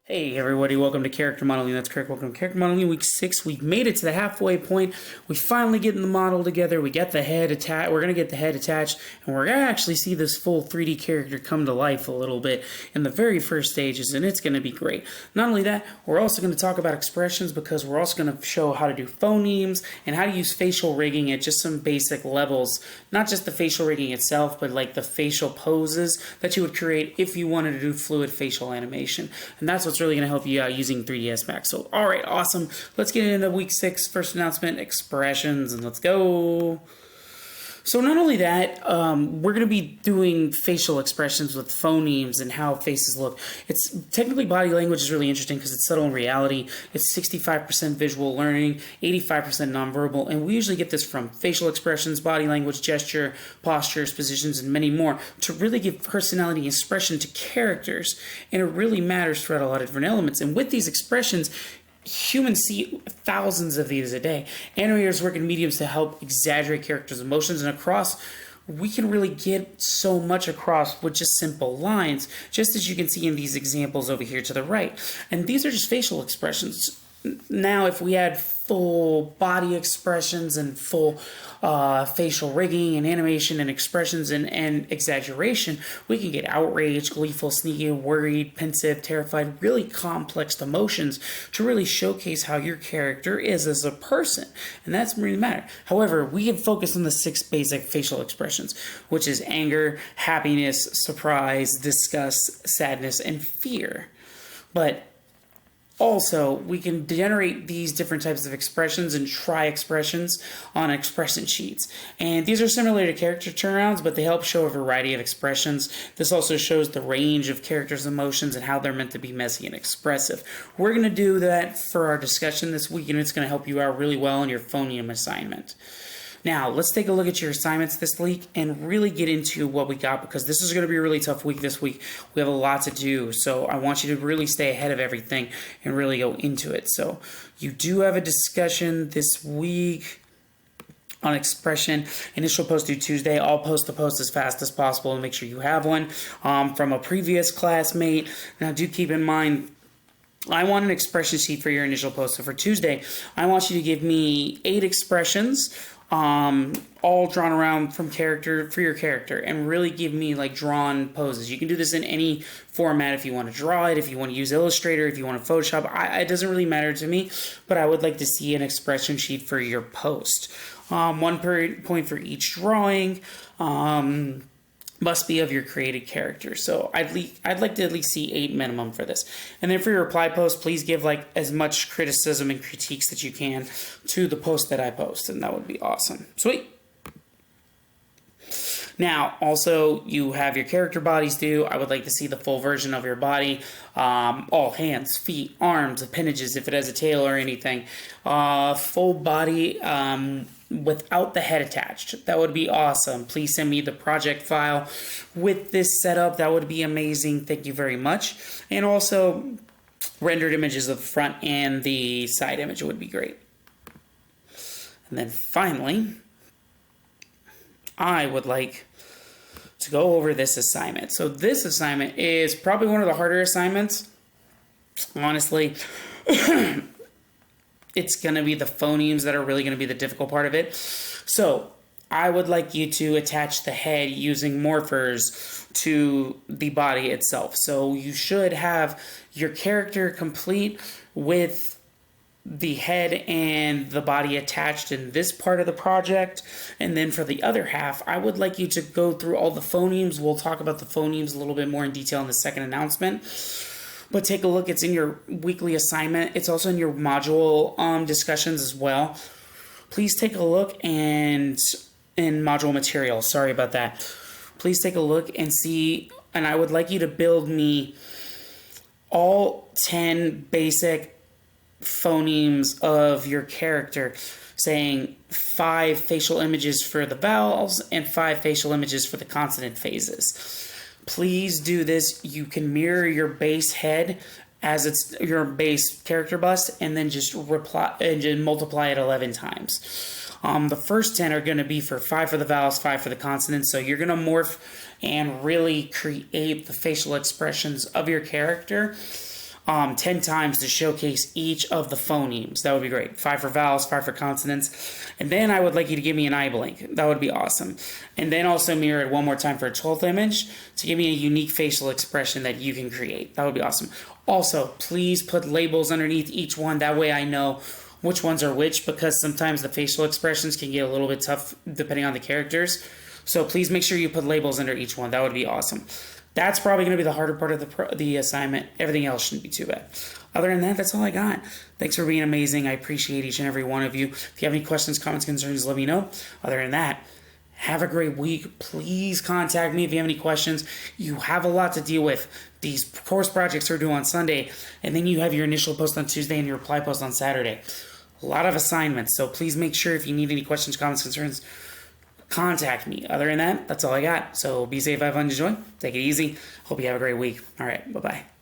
Hey everybody, welcome to Character Modeling. That's correct. Welcome to Character Modeling Week 6. We've made it to the halfway point. We finally get the model together. We get the head attached. We're going to get the head attached, and we're going to actually see this full 3D character come to life a little bit in the very first stages, and it's going to be great. Not only that, we're also going to talk about expressions because we're also going to show how to do phonemes and how to use facial rigging at just some basic levels. Not just the facial rigging itself, but like the facial poses that you would create if you wanted to do fluid facial animation. And that's what's really going to help you out using 3ds Max. So, all right, awesome. Let's get into week 6 first announcement, expressions, and let's go. So not only that, we're going to be doing facial expressions with phonemes and how faces look. It's technically body language is really interesting because it's subtle in reality. It's 65% visual learning, 85% nonverbal, and we usually get this from facial expressions, body language, gesture, postures, positions, and many more to really give personality and expression to characters. And it really matters throughout a lot of different elements. And with these expressions, humans see thousands of these a day. Animators work in mediums to help exaggerate characters' emotions, and across, we can really get so much across with just simple lines, just as you can see in these examples over here to the right. And these are just facial expressions. Now, if we add full body expressions and full facial rigging and animation and expressions and exaggeration, we can get outraged, gleeful, sneaky, worried, pensive, terrified, really complex emotions to really showcase how your character is as a person. And that's really matter. However, we can focus on the 6 basic facial expressions, which is anger, happiness, surprise, disgust, sadness, and fear. But also, we can generate these different types of expressions and try expressions on expression sheets. And these are similar to character turnarounds, but they help show a variety of expressions. This also shows the range of characters' emotions and how they're meant to be messy and expressive. We're going to do that for our discussion this week, and it's going to help you out really well in your phoneme assignment. Now, let's take a look at your assignments this week and really get into what we got, because this is going to be a really tough week this week. We have a lot to do, so I want you to really stay ahead of everything and really go into it. So you do have a discussion this week on expression. Initial post due Tuesday. I'll post the post as fast as possible and make sure you have one from a previous classmate. Now, do keep in mind, I want an expression sheet for your initial post. So for Tuesday, I want you to give me 8 expressions, all drawn around from character for your character, and really give me like drawn poses. You can do this in any format if you want to draw it, if you want to use Illustrator, if you want to Photoshop. It doesn't really matter to me, but I would like to see an expression sheet for your post. 1 point for each drawing. Must be of your created character. So I'd like to at least see 8 minimum for this. And then for your reply post, please give like as much criticism and critiques that you can to the post that I post, and that would be awesome. Sweet. Now, also, you have your character bodies due. I would like to see the full version of your body. All hands, feet, arms, appendages, if it has a tail or anything. Full body without the head attached. That would be awesome. Please send me the project file with this setup. That would be amazing. Thank you very much. And also, rendered images of the front and the side image would be great. And then finally, I would like to go over this assignment. So this assignment is probably one of the harder assignments. Honestly, it's going to be the phonemes that are really going to be the difficult part of it. So I would like you to attach the head using morphers to the body itself. So you should have your character complete with the head and the body attached in this part of the project. And then for the other half, I would like you to go through all the phonemes. We'll talk about the phonemes a little bit more in detail in the second announcement. But take a look. It's in your weekly assignment. It's also in your module discussions as well. Please take a look and in module material. Sorry about that. Please take a look and see. And I would like you to build me all 10 basic phonemes of your character, saying 5 facial images for the vowels and 5 facial images for the consonant phases. Please do this. You can mirror your base head as it's your base character bust, and then just multiply it 11 times. The first 10 are going to be for 5 for the vowels, 5 for the consonants. So you're going to morph and really create the facial expressions of your character 10 times to showcase each of the phonemes. That would be great. 5 for vowels, 5 for consonants. And then I would like you to give me an eye blink. That would be awesome. And then also mirror it one more time for a 12th image to give me a unique facial expression that you can create. That would be awesome. Also, please put labels underneath each one. That way I know which ones are which, because sometimes the facial expressions can get a little bit tough depending on the characters. So please make sure you put labels under each one. That would be awesome. That's probably going to be the harder part of the assignment. Everything else shouldn't be too bad. Other than that, that's all I got. Thanks for being amazing. I appreciate each and every one of you. If you have any questions, comments, concerns, let me know. Other than that, have a great week. Please contact me if you have any questions. You have a lot to deal with. These course projects are due on Sunday, and then you have your initial post on Tuesday and your reply post on Saturday. A lot of assignments, so please make sure if you need any questions, comments, concerns, contact me. Other than that, that's all I got. So be safe, have fun, enjoy. Take it easy. Hope you have a great week. All right, bye-bye.